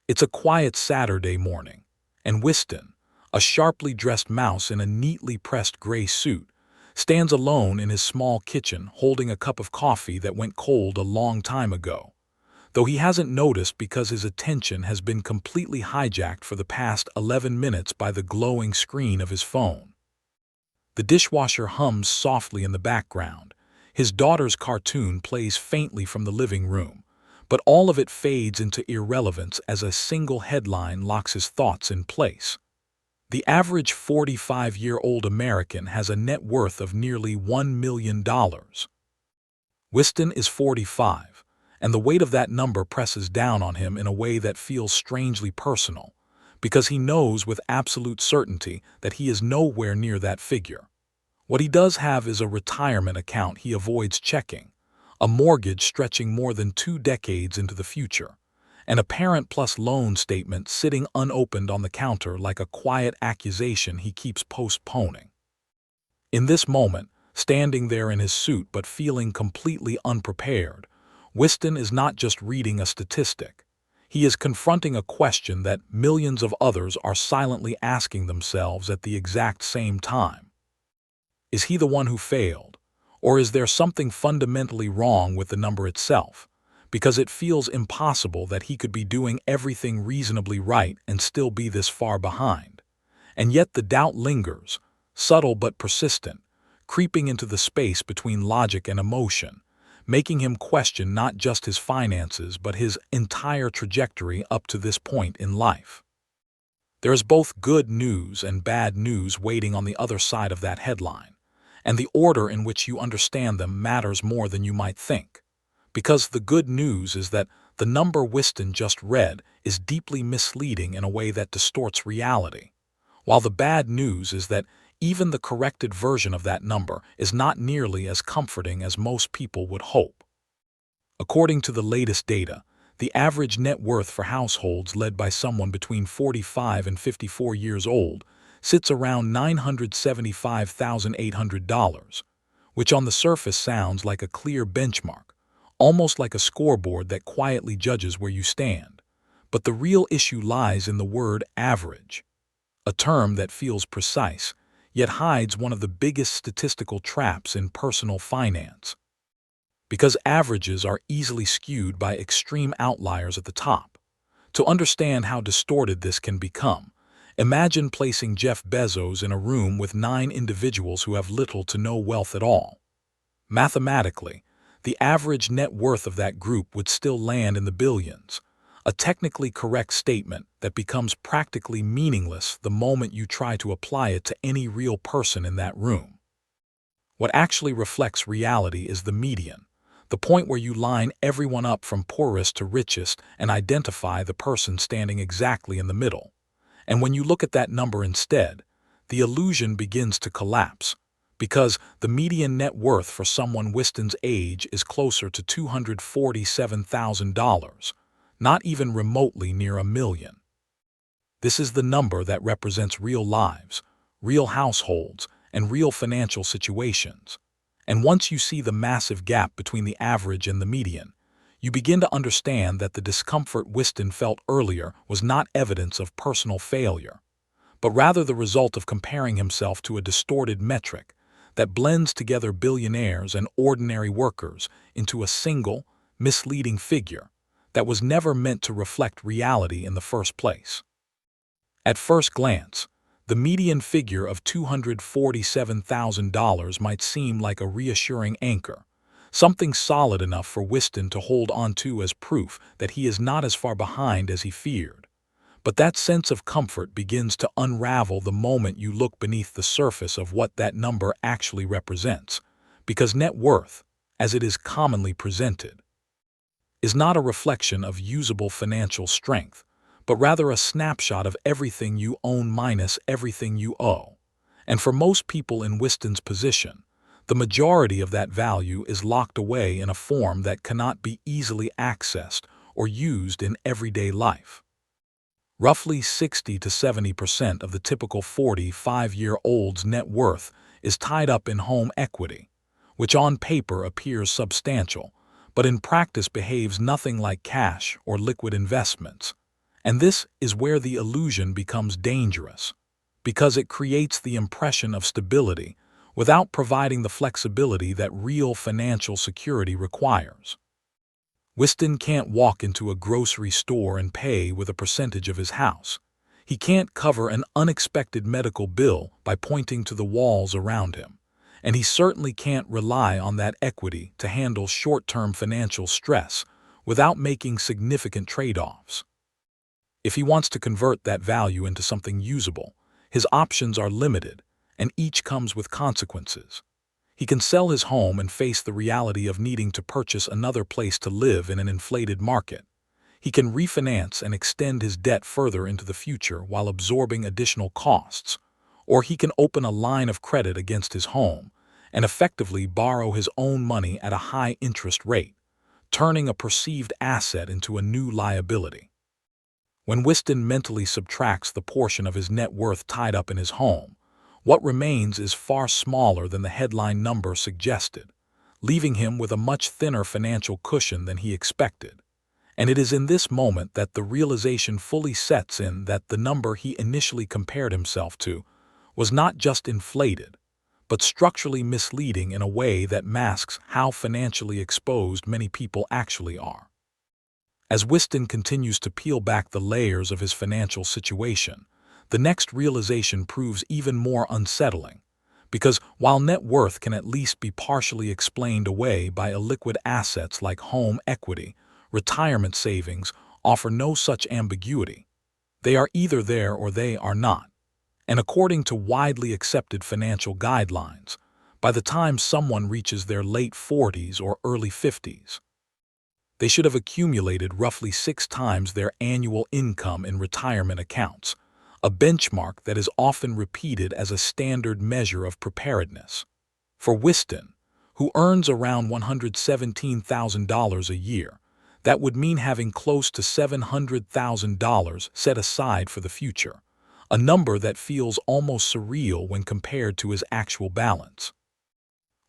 It's a quiet Saturday morning, and Winston, a sharply dressed mouse in a neatly pressed gray suit, stands alone in his small kitchen holding a cup of coffee that went cold a long time ago, though he hasn't noticed because his attention has been completely hijacked for the past 11 minutes by the glowing screen of his phone. The dishwasher hums softly in the background. His daughter's cartoon plays faintly from the living room, but all of it fades into irrelevance as a single headline locks his thoughts in place. The average 45-year-old American has a net worth of nearly $1 million. Winston is 45, and the weight of that number presses down on him in a way that feels strangely personal, because he knows with absolute certainty that he is nowhere near that figure. What he does have is a retirement account he avoids checking, a mortgage stretching more than 2 decades into the future, and a Parent Plus loan statement sitting unopened on the counter like a quiet accusation he keeps postponing. In this moment, standing there in his suit but feeling completely unprepared, Winston is not just reading a statistic. He is confronting a question that millions of others are silently asking themselves at the exact same time. Is he the one who failed, or is there something fundamentally wrong with the number itself? Because it feels impossible that he could be doing everything reasonably right and still be this far behind. And yet the doubt lingers, subtle but persistent, creeping into the space between logic and emotion, making him question not just his finances but his entire trajectory up to this point in life. There is both good news and bad news waiting on the other side of that headline, and the order in which you understand them matters more than you might think. Because the good news is that the number Winston just read is deeply misleading in a way that distorts reality, while the bad news is that even the corrected version of that number is not nearly as comforting as most people would hope. According to the latest data, the average net worth for households led by someone between 45 and 54 years old sits around $975,800, which on the surface sounds like a clear benchmark, almost like a scoreboard that quietly judges where you stand. But the real issue lies in the word average, a term that feels precise, yet hides one of the biggest statistical traps in personal finance. Because averages are easily skewed by extreme outliers at the top. To understand how distorted this can become, imagine placing Jeff Bezos in a room with 9 individuals who have little to no wealth at all. Mathematically, the average net worth of that group would still land in the billions, a technically correct statement that becomes practically meaningless the moment you try to apply it to any real person in that room. What actually reflects reality is the median, the point where you line everyone up from poorest to richest and identify the person standing exactly in the middle. And when you look at that number instead, the illusion begins to collapse, because the median net worth for someone Winston's age is closer to $247,000, not even remotely near $1 million. This is the number that represents real lives, real households, and real financial situations. And once you see the massive gap between the average and the median, you begin to understand that the discomfort Winston felt earlier was not evidence of personal failure, but rather the result of comparing himself to a distorted metric that blends together billionaires and ordinary workers into a single, misleading figure that was never meant to reflect reality in the first place. At first glance, the median figure of $247,000 might seem like a reassuring anchor, something solid enough for Winston to hold onto as proof that he is not as far behind as he feared. But that sense of comfort begins to unravel the moment you look beneath the surface of what that number actually represents, because net worth, as it is commonly presented, is not a reflection of usable financial strength, but rather a snapshot of everything you own minus everything you owe. And for most people in Winston's position, the majority of that value is locked away in a form that cannot be easily accessed or used in everyday life. Roughly 60 to 70% of the typical 45-year-old's net worth is tied up in home equity, which on paper appears substantial, but in practice behaves nothing like cash or liquid investments. And this is where the illusion becomes dangerous, because it creates the impression of stability without providing the flexibility that real financial security requires. Winston can't walk into a grocery store and pay with a percentage of his house. He can't cover an unexpected medical bill by pointing to the walls around him. And he certainly can't rely on that equity to handle short-term financial stress without making significant trade-offs. If he wants to convert that value into something usable, his options are limited, and each comes with consequences. He can sell his home and face the reality of needing to purchase another place to live in an inflated market. He can refinance and extend his debt further into the future while absorbing additional costs, or he can open a line of credit against his home and effectively borrow his own money at a high interest rate, turning a perceived asset into a new liability. When Winston mentally subtracts the portion of his net worth tied up in his home, what remains is far smaller than the headline number suggested, leaving him with a much thinner financial cushion than he expected. And it is in this moment that the realization fully sets in that the number he initially compared himself to was not just inflated, but structurally misleading in a way that masks how financially exposed many people actually are. As Winston continues to peel back the layers of his financial situation, the next realization proves even more unsettling, because while net worth can at least be partially explained away by illiquid assets like home equity, retirement savings offer no such ambiguity. They are either there or they are not. And according to widely accepted financial guidelines, by the time someone reaches their late 40s or early 50s, they should have accumulated roughly 6 times their annual income in retirement accounts, a benchmark that is often repeated as a standard measure of preparedness. For Winston, who earns around $117,000 a year, that would mean having close to $700,000 set aside for the future, a number that feels almost surreal when compared to his actual balance.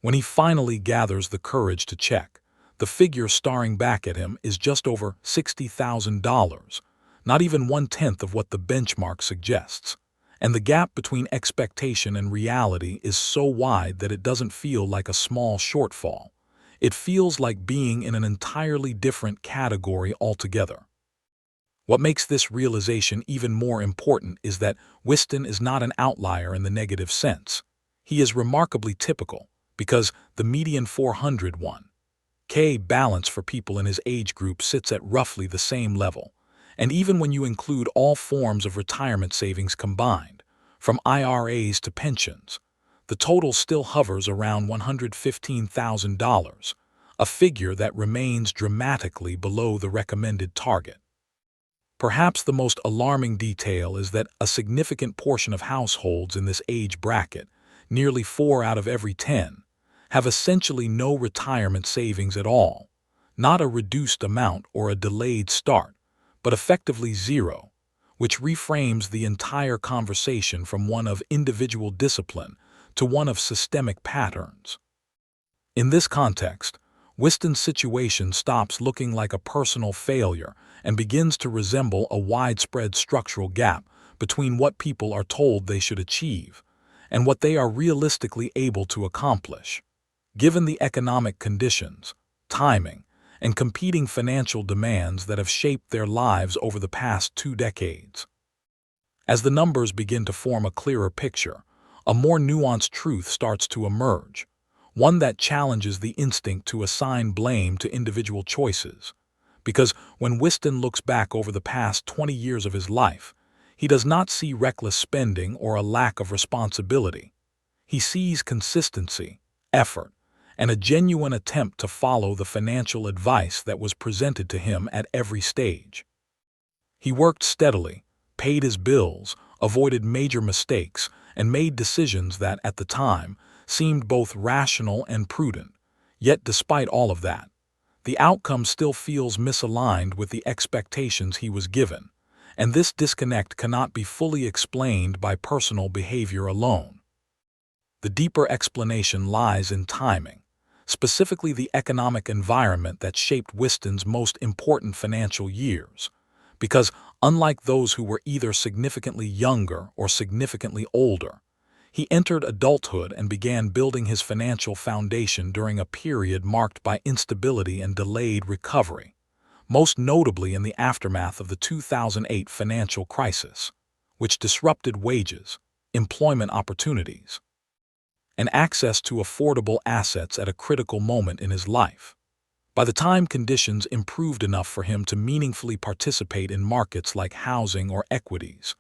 When he finally gathers the courage to check, the figure staring back at him is just over $60,000, not even 1/10 of what the benchmark suggests. And the gap between expectation and reality is so wide that it doesn't feel like a small shortfall. It feels like being in an entirely different category altogether. What makes this realization even more important is that Winston is not an outlier in the negative sense. He is remarkably typical, because the median 401k balance for people in his age group sits at roughly the same level. And even when you include all forms of retirement savings combined, from IRAs to pensions, the total still hovers around $115,000, a figure that remains dramatically below the recommended target. Perhaps the most alarming detail is that a significant portion of households in this age bracket, nearly 4 out of every 10, have essentially no retirement savings at all, not a reduced amount or a delayed start, but effectively zero, which reframes the entire conversation from one of individual discipline to one of systemic patterns. In this context, Winston's situation stops looking like a personal failure and begins to resemble a widespread structural gap between what people are told they should achieve and what they are realistically able to accomplish. Given the economic conditions, timing, and competing financial demands that have shaped their lives over the past 2 decades. As the numbers begin to form a clearer picture, a more nuanced truth starts to emerge, one that challenges the instinct to assign blame to individual choices. Because when Winston looks back over the past 20 years of his life, he does not see reckless spending or a lack of responsibility. He sees consistency, effort, and a genuine attempt to follow the financial advice that was presented to him at every stage. He worked steadily, paid his bills, avoided major mistakes, and made decisions that, at the time, seemed both rational and prudent. Yet despite all of that, the outcome still feels misaligned with the expectations he was given, and this disconnect cannot be fully explained by personal behavior alone. The deeper explanation lies in timing, specifically the economic environment that shaped Winston's most important financial years, because unlike those who were either significantly younger or significantly older, he entered adulthood and began building his financial foundation during a period marked by instability and delayed recovery, most notably in the aftermath of the 2008 financial crisis, which disrupted wages, employment opportunities, and access to affordable assets at a critical moment in his life. By the time conditions improved enough for him to meaningfully participate in markets like housing or equities,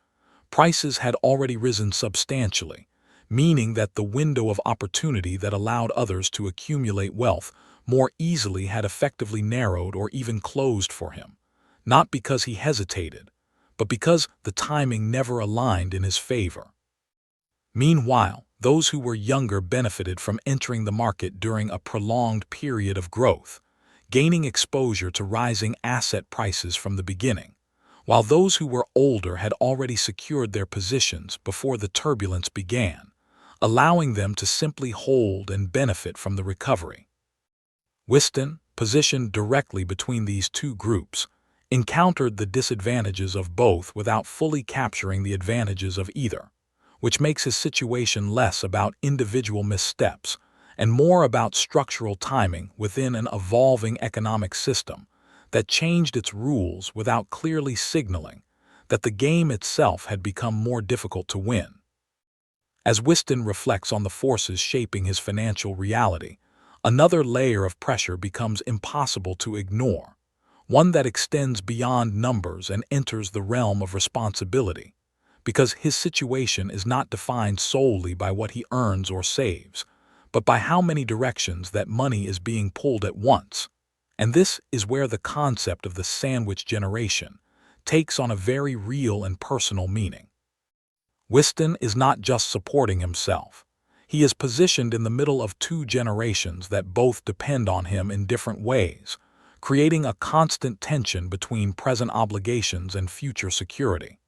prices had already risen substantially, meaning that the window of opportunity that allowed others to accumulate wealth more easily had effectively narrowed or even closed for him, not because he hesitated, but because the timing never aligned in his favor. Meanwhile, those who were younger benefited from entering the market during a prolonged period of growth, gaining exposure to rising asset prices from the beginning, while those who were older had already secured their positions before the turbulence began, allowing them to simply hold and benefit from the recovery. Winston, positioned directly between these two groups, encountered the disadvantages of both without fully capturing the advantages of either, which makes his situation less about individual missteps and more about structural timing within an evolving economic system that changed its rules without clearly signaling that the game itself had become more difficult to win. As Winston reflects on the forces shaping his financial reality, another layer of pressure becomes impossible to ignore, one that extends beyond numbers and enters the realm of responsibility, because his situation is not defined solely by what he earns or saves, but by how many directions that money is being pulled at once. And this is where the concept of the sandwich generation takes on a very real and personal meaning. Winston is not just supporting himself. He is positioned in the middle of two generations that both depend on him in different ways, creating a constant tension between present obligations and future security.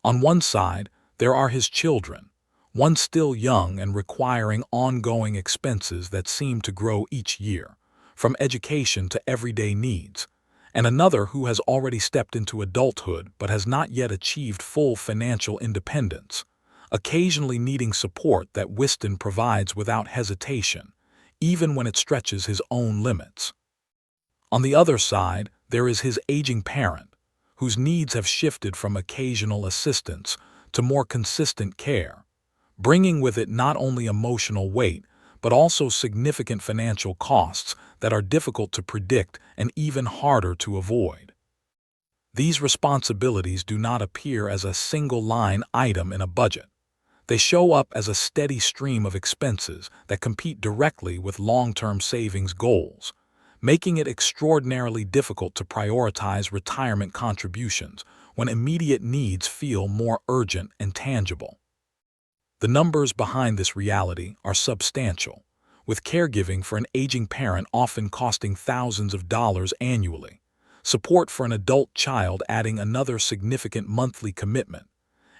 On one side, there are his children, one still young and requiring ongoing expenses that seem to grow each year, from education to everyday needs, and another who has already stepped into adulthood but has not yet achieved full financial independence, occasionally needing support that Winston provides without hesitation, even when it stretches his own limits. On the other side, there is his aging parent, whose needs have shifted from occasional assistance to more consistent care, bringing with it not only emotional weight, but also significant financial costs that are difficult to predict and even harder to avoid. These responsibilities do not appear as a single-line item in a budget. They show up as a steady stream of expenses that compete directly with long-term savings goals, making it extraordinarily difficult to prioritize retirement contributions when immediate needs feel more urgent and tangible. The numbers behind this reality are substantial, with caregiving for an aging parent often costing thousands of dollars annually, support for an adult child adding another significant monthly commitment,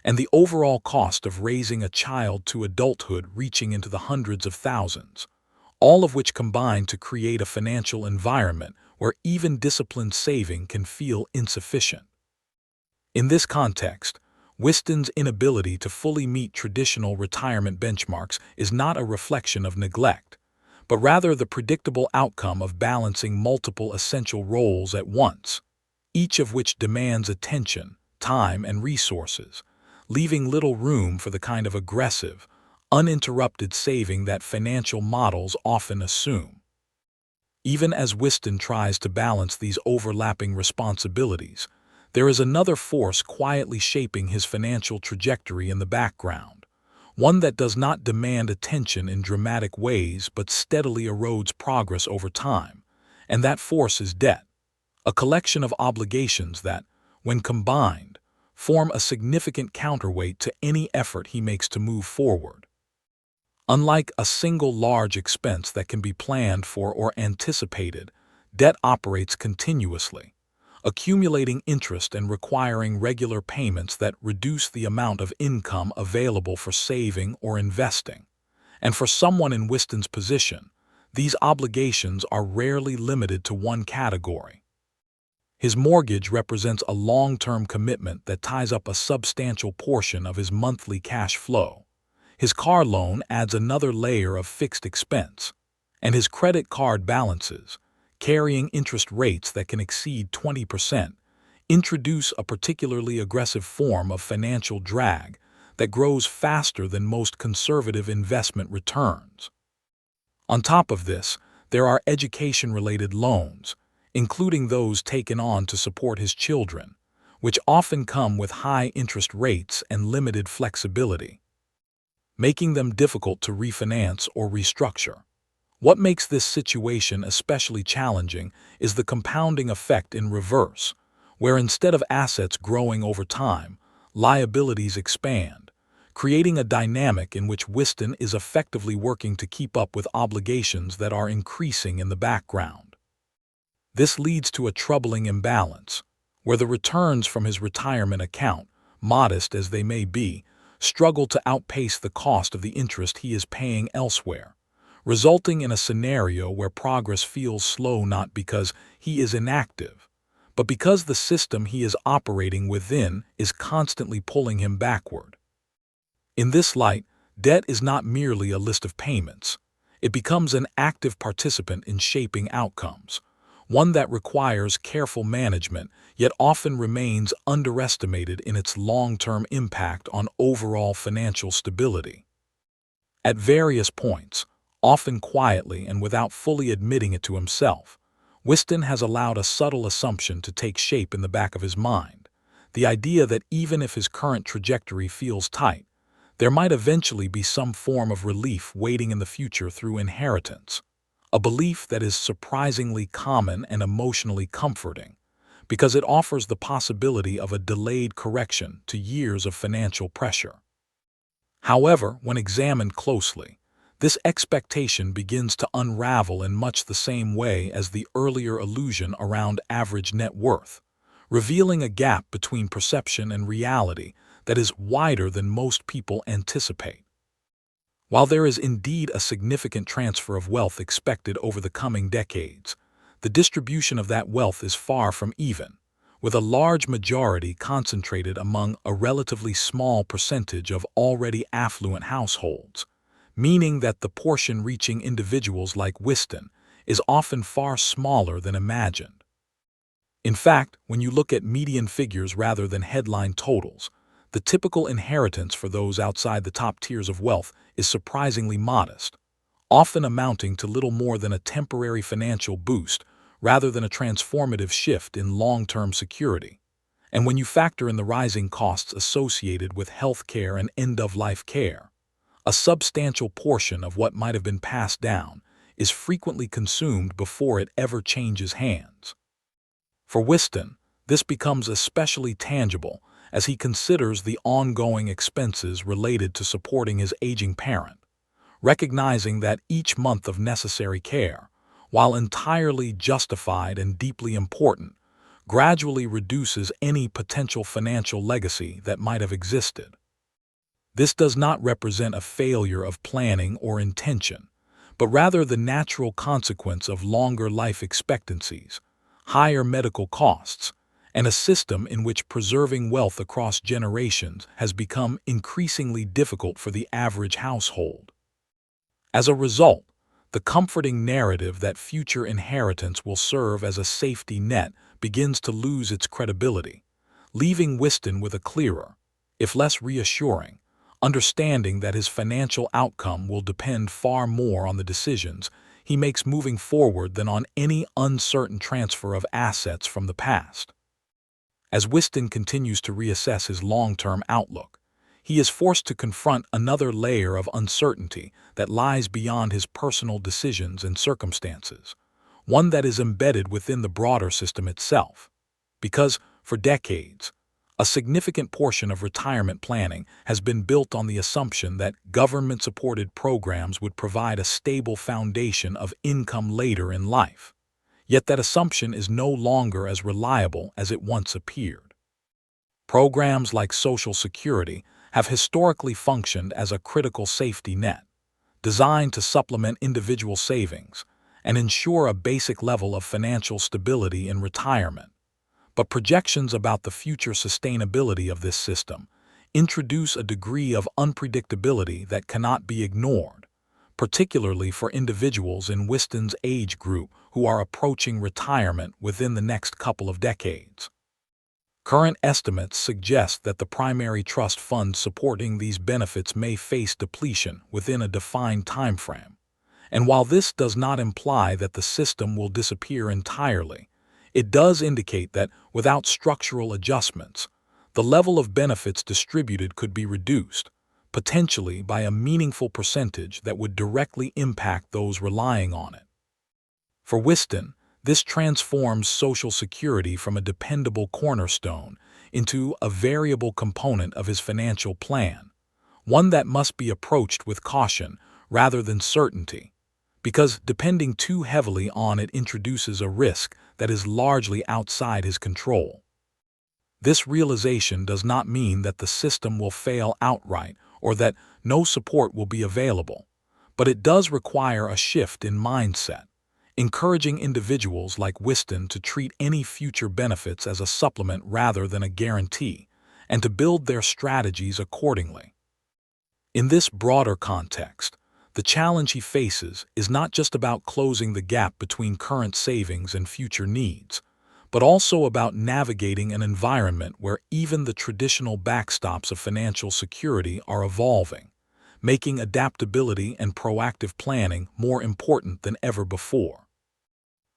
and the overall cost of raising a child to adulthood reaching into the hundreds of thousands, all of which combine to create a financial environment where even disciplined saving can feel insufficient. In this context, Winston's inability to fully meet traditional retirement benchmarks is not a reflection of neglect, but rather the predictable outcome of balancing multiple essential roles at once, each of which demands attention, time, and resources, leaving little room for the kind of aggressive, uninterrupted saving that financial models often assume. Even as Winston tries to balance these overlapping responsibilities, there is another force quietly shaping his financial trajectory in the background, one that does not demand attention in dramatic ways but steadily erodes progress over time, and that force is debt, a collection of obligations that, when combined, form a significant counterweight to any effort he makes to move forward. Unlike a single large expense that can be planned for or anticipated, debt operates continuously, accumulating interest and requiring regular payments that reduce the amount of income available for saving or investing. And for someone in Winston's position, these obligations are rarely limited to one category. His mortgage represents a long-term commitment that ties up a substantial portion of his monthly cash flow. His car loan adds another layer of fixed expense, and his credit card balances, carrying interest rates that can exceed 20%, introduce a particularly aggressive form of financial drag that grows faster than most conservative investment returns. On top of this, there are education-related loans, including those taken on to support his children, which often come with high interest rates and limited flexibility, making them difficult to refinance or restructure. What makes this situation especially challenging is the compounding effect in reverse, where instead of assets growing over time, liabilities expand, creating a dynamic in which Winston is effectively working to keep up with obligations that are increasing in the background. This leads to a troubling imbalance, where the returns from his retirement account, modest as they may be, struggle to outpace the cost of the interest he is paying elsewhere, resulting in a scenario where progress feels slow not because he is inactive, but because the system he is operating within is constantly pulling him backward. In this light, debt is not merely a list of payments. It becomes an active participant in shaping outcomes, one that requires careful management yet often remains underestimated in its long-term impact on overall financial stability. At various points, often quietly and without fully admitting it to himself, Winston has allowed a subtle assumption to take shape in the back of his mind, the idea that even if his current trajectory feels tight, there might eventually be some form of relief waiting in the future through inheritance, a belief that is surprisingly common and emotionally comforting, because it offers the possibility of a delayed correction to years of financial pressure. However, when examined closely, this expectation begins to unravel in much the same way as the earlier illusion around average net worth, revealing a gap between perception and reality that is wider than most people anticipate. While there is indeed a significant transfer of wealth expected over the coming decades, the distribution of that wealth is far from even, with a large majority concentrated among a relatively small percentage of already affluent households, meaning that the portion reaching individuals like Winston is often far smaller than imagined. In fact, when you look at median figures rather than headline totals, the typical inheritance for those outside the top tiers of wealth is surprisingly modest, often amounting to little more than a temporary financial boost rather than a transformative shift in long-term security. And when you factor in the rising costs associated with health care and end-of-life care, a substantial portion of what might have been passed down is frequently consumed before it ever changes hands. For Winston, this becomes especially tangible as he considers the ongoing expenses related to supporting his aging parent, recognizing that each month of necessary care, while entirely justified and deeply important, gradually reduces any potential financial legacy that might have existed. This does not represent a failure of planning or intention, but rather the natural consequence of longer life expectancies, higher medical costs, and a system in which preserving wealth across generations has become increasingly difficult for the average household. As a result, the comforting narrative that future inheritance will serve as a safety net begins to lose its credibility, leaving Winston with a clearer, if less reassuring, understanding that his financial outcome will depend far more on the decisions he makes moving forward than on any uncertain transfer of assets from the past. As Winston continues to reassess his long-term outlook, he is forced to confront another layer of uncertainty that lies beyond his personal decisions and circumstances, one that is embedded within the broader system itself. Because, for decades, a significant portion of retirement planning has been built on the assumption that government-supported programs would provide a stable foundation of income later in life. Yet that assumption is no longer as reliable as it once appeared. Programs like Social Security have historically functioned as a critical safety net, designed to supplement individual savings and ensure a basic level of financial stability in retirement. but projections about the future sustainability of this system introduce a degree of unpredictability that cannot be ignored, particularly for individuals in Winston's age group who are approaching retirement within the next couple of decades. Current estimates suggest that the primary trust funds supporting these benefits may face depletion within a defined timeframe. And while this does not imply that the system will disappear entirely, it does indicate that without structural adjustments, the level of benefits distributed could be reduced, potentially by a meaningful percentage that would directly impact those relying on it. For Winston, this transforms Social Security from a dependable cornerstone into a variable component of his financial plan, one that must be approached with caution rather than certainty, because depending too heavily on it introduces a risk that is largely outside his control. This realization does not mean that the system will fail outright or that no support will be available, but it does require a shift in mindset, encouraging individuals like Winston to treat any future benefits as a supplement rather than a guarantee, and to build their strategies accordingly. In this broader context, the challenge he faces is not just about closing the gap between current savings and future needs, but also about navigating an environment where even the traditional backstops of financial security are evolving, making adaptability and proactive planning more important than ever before.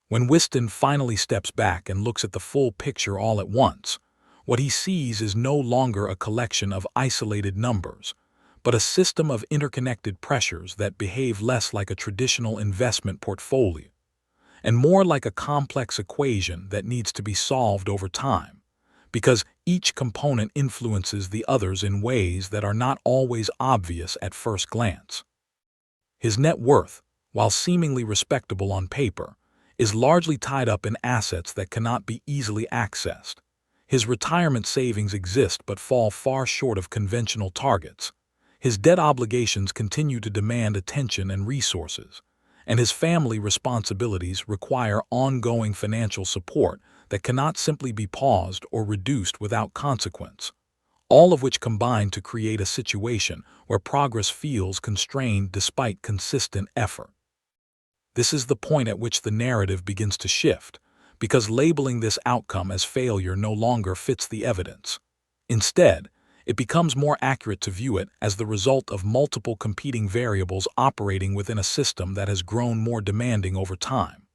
When Winston finally steps back and looks at the full picture all at once, what he sees is no longer a collection of isolated numbers, but a system of interconnected pressures that behave less like a traditional investment portfolio and more like a complex equation that needs to be solved over time, because each component influences the others in ways that are not always obvious at first glance. His net worth, while seemingly respectable on paper, is largely tied up in assets that cannot be easily accessed. His retirement savings exist but fall far short of conventional targets. His debt obligations continue to demand attention and resources, and his family responsibilities require ongoing financial support that cannot simply be paused or reduced without consequence, all of which combine to create a situation where progress feels constrained despite consistent effort. This is the point at which the narrative begins to shift, because labeling this outcome as failure no longer fits the evidence. Instead, it becomes more accurate to view it as the result of multiple competing variables operating within a system that has grown more demanding over time.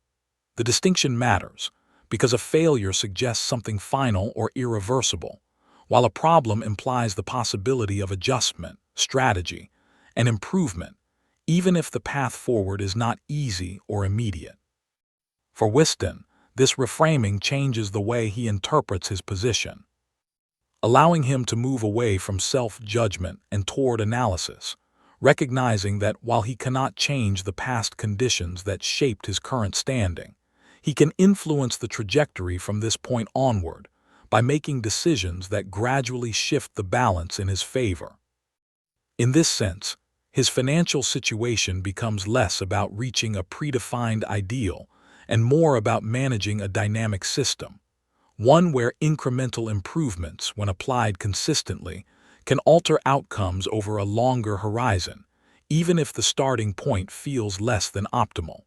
The distinction matters, because a failure suggests something final or irreversible, while a problem implies the possibility of adjustment, strategy, and improvement, even if the path forward is not easy or immediate. For Winston, this reframing changes the way he interprets his position, allowing him to move away from self-judgment and toward analysis, recognizing that while he cannot change the past conditions that shaped his current standing, he can influence the trajectory from this point onward by making decisions that gradually shift the balance in his favor. In this sense, his financial situation becomes less about reaching a predefined ideal and more about managing a dynamic system, one where incremental improvements, when applied consistently, can alter outcomes over a longer horizon, even if the starting point feels less than optimal.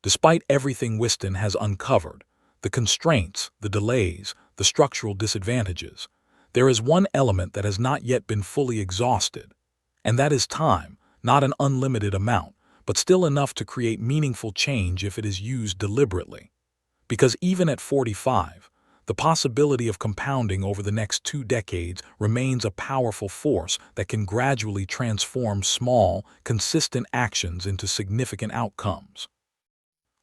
Despite everything Winston has uncovered, the constraints, the delays, the structural disadvantages, there is one element that has not yet been fully exhausted, and that is time, not an unlimited amount, but still enough to create meaningful change if it is used deliberately. Because even at 45, the possibility of compounding over the next 2 decades remains a powerful force that can gradually transform small, consistent actions into significant outcomes.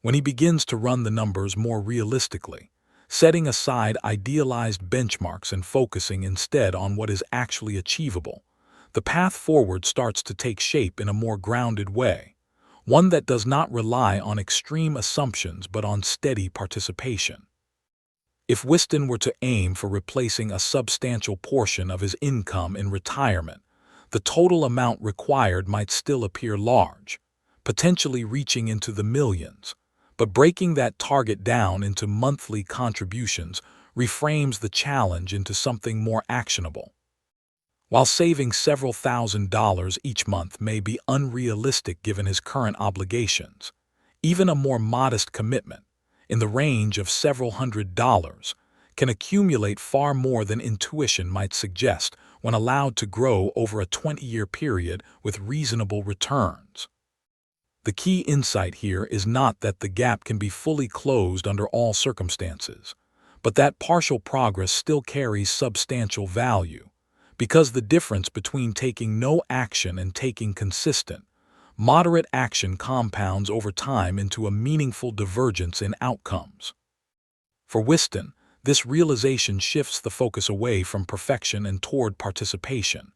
When he begins to run the numbers more realistically, setting aside idealized benchmarks and focusing instead on what is actually achievable, the path forward starts to take shape in a more grounded way, one that does not rely on extreme assumptions but on steady participation. If Winston were to aim for replacing a substantial portion of his income in retirement, the total amount required might still appear large, potentially reaching into the millions, but breaking that target down into monthly contributions reframes the challenge into something more actionable. While saving several $1,000s each month may be unrealistic given his current obligations, even a more modest commitment, in the range of several $100s, can accumulate far more than intuition might suggest when allowed to grow over a 20-year period with reasonable returns. The key insight here is not that the gap can be fully closed under all circumstances, but that partial progress still carries substantial value, because the difference between taking no action and taking consistent, moderate action compounds over time into a meaningful divergence in outcomes. For Winston, this realization shifts the focus away from perfection and toward participation,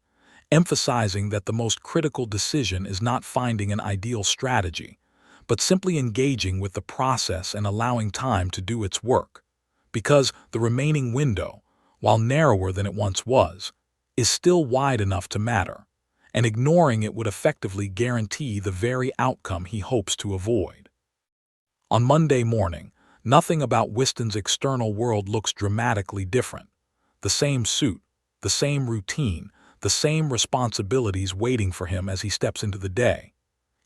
emphasizing that the most critical decision is not finding an ideal strategy, but simply engaging with the process and allowing time to do its work, because the remaining window, while narrower than it once was, is still wide enough to matter, and ignoring it would effectively guarantee the very outcome he hopes to avoid. On Monday morning, nothing about Winston's external world looks dramatically different. The same suit, the same routine, the same responsibilities waiting for him as he steps into the day.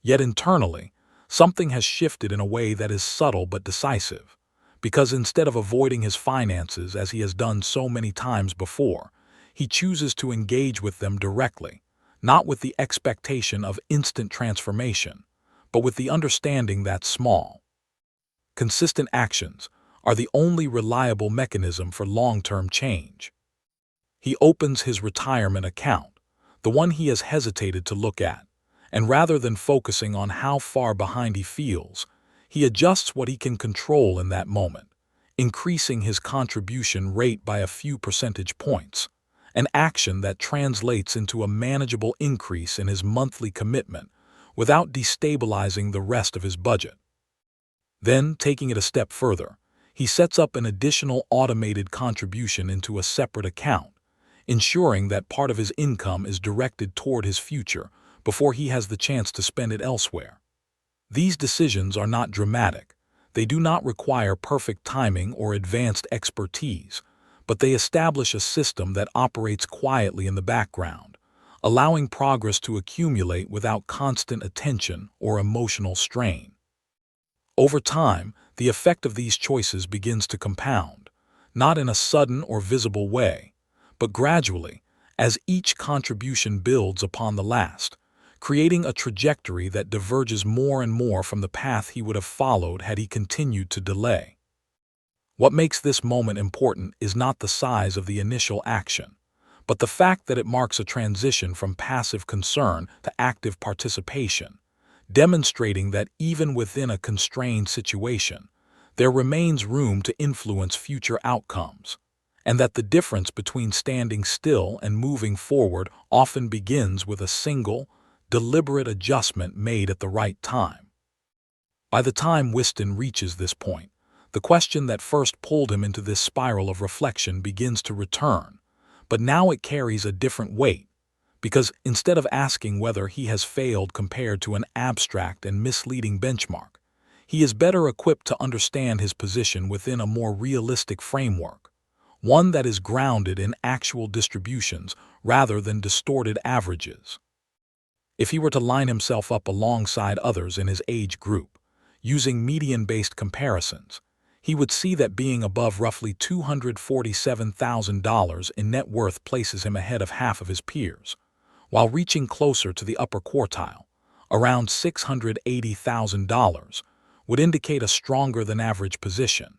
Yet internally, something has shifted in a way that is subtle but decisive, because instead of avoiding his finances as he has done so many times before, he chooses to engage with them directly, not with the expectation of instant transformation, but with the understanding that small, consistent actions are the only reliable mechanism for long-term change. He opens his retirement account, the one he has hesitated to look at, and rather than focusing on how far behind he feels, he adjusts what he can control in that moment, increasing his contribution rate by a few percentage points, an action that translates into a manageable increase in his monthly commitment without destabilizing the rest of his budget. Then, taking it a step further, he sets up an additional automated contribution into a separate account, ensuring that part of his income is directed toward his future before he has the chance to spend it elsewhere. These decisions are not dramatic. They do not require perfect timing or advanced expertise, but they establish a system that operates quietly in the background, allowing progress to accumulate without constant attention or emotional strain. Over time, the effect of these choices begins to compound, not in a sudden or visible way, but gradually, as each contribution builds upon the last, creating a trajectory that diverges more and more from the path he would have followed had he continued to delay. What makes this moment important is not the size of the initial action, but the fact that it marks a transition from passive concern to active participation, demonstrating that even within a constrained situation, there remains room to influence future outcomes, and that the difference between standing still and moving forward often begins with a single, deliberate adjustment made at the right time. By the time Winston reaches this point, the question that first pulled him into this spiral of reflection begins to return, but now it carries a different weight, because instead of asking whether he has failed compared to an abstract and misleading benchmark, he is better equipped to understand his position within a more realistic framework, one that is grounded in actual distributions rather than distorted averages. If he were to line himself up alongside others in his age group, using median-based comparisons, he would see that being above roughly $247,000 in net worth places him ahead of half of his peers, while reaching closer to the upper quartile, around $680,000, would indicate a stronger than average position,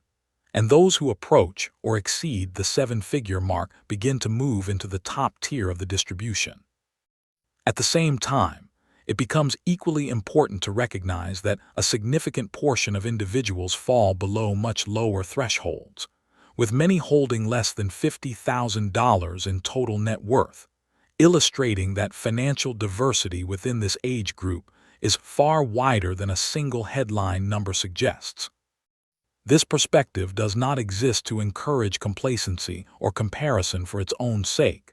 and those who approach or exceed the seven-figure mark begin to move into the top tier of the distribution. At the same time, it becomes equally important to recognize that a significant portion of individuals fall below much lower thresholds, with many holding less than $50,000 in total net worth, illustrating that financial diversity within this age group is far wider than a single headline number suggests. This perspective does not exist to encourage complacency or comparison for its own sake,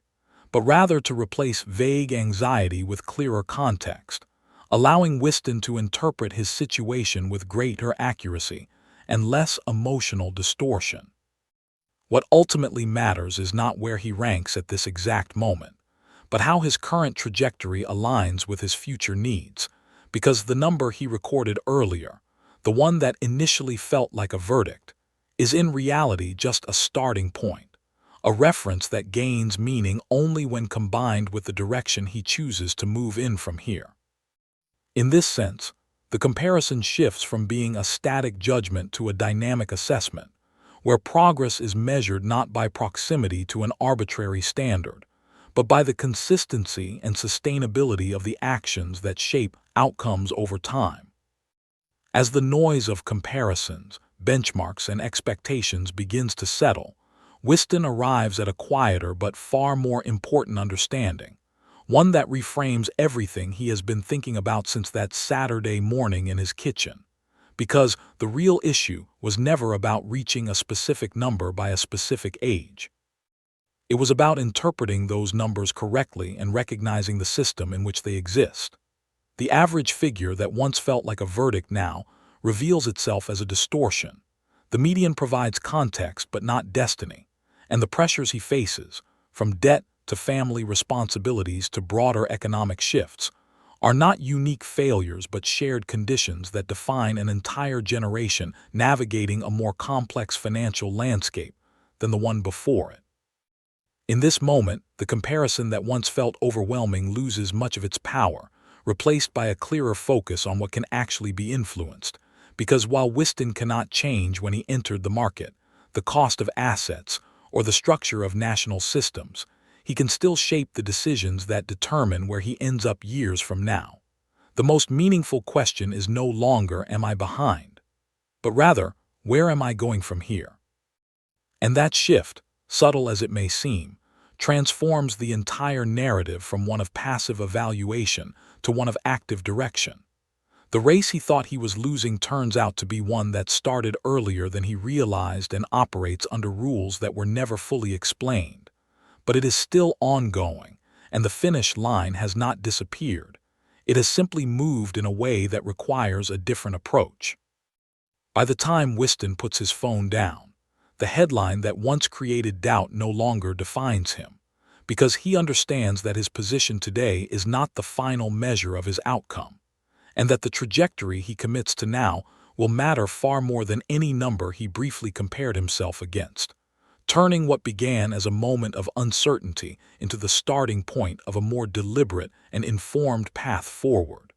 but rather to replace vague anxiety with clearer context, allowing Winston to interpret his situation with greater accuracy and less emotional distortion. What ultimately matters is not where he ranks at this exact moment, but how his current trajectory aligns with his future needs, because the number he recorded earlier, the one that initially felt like a verdict, is in reality just a starting point, a reference that gains meaning only when combined with the direction he chooses to move in from here. In this sense, the comparison shifts from being a static judgment to a dynamic assessment, where progress is measured not by proximity to an arbitrary standard, but by the consistency and sustainability of the actions that shape outcomes over time. As the noise of comparisons, benchmarks, and expectations begins to settle, Winston arrives at a quieter but far more important understanding, one that reframes everything he has been thinking about since that Saturday morning in his kitchen. Because the real issue was never about reaching a specific number by a specific age. It was about interpreting those numbers correctly and recognizing the system in which they exist. The average figure that once felt like a verdict now reveals itself as a distortion. The median provides context but not destiny, and the pressures he faces, from debt to family responsibilities to broader economic shifts, are not unique failures but shared conditions that define an entire generation navigating a more complex financial landscape than the one before it. In this moment, the comparison that once felt overwhelming loses much of its power, replaced by a clearer focus on what can actually be influenced, because while Winston cannot change when he entered the market, the cost of assets, or the structure of national systems, he can still shape the decisions that determine where he ends up years from now. The most meaningful question is no longer, am I behind? But rather, where am I going from here? And that shift, subtle as it may seem, transforms the entire narrative from one of passive evaluation to one of active direction. The race he thought he was losing turns out to be one that started earlier than he realized and operates under rules that were never fully explained. But it is still ongoing, and the finish line has not disappeared. It has simply moved in a way that requires a different approach. By the time Winston puts his phone down, the headline that once created doubt no longer defines him, because he understands that his position today is not the final measure of his outcome, and that the trajectory he commits to now will matter far more than any number he briefly compared himself against, turning what began as a moment of uncertainty into the starting point of a more deliberate and informed path forward.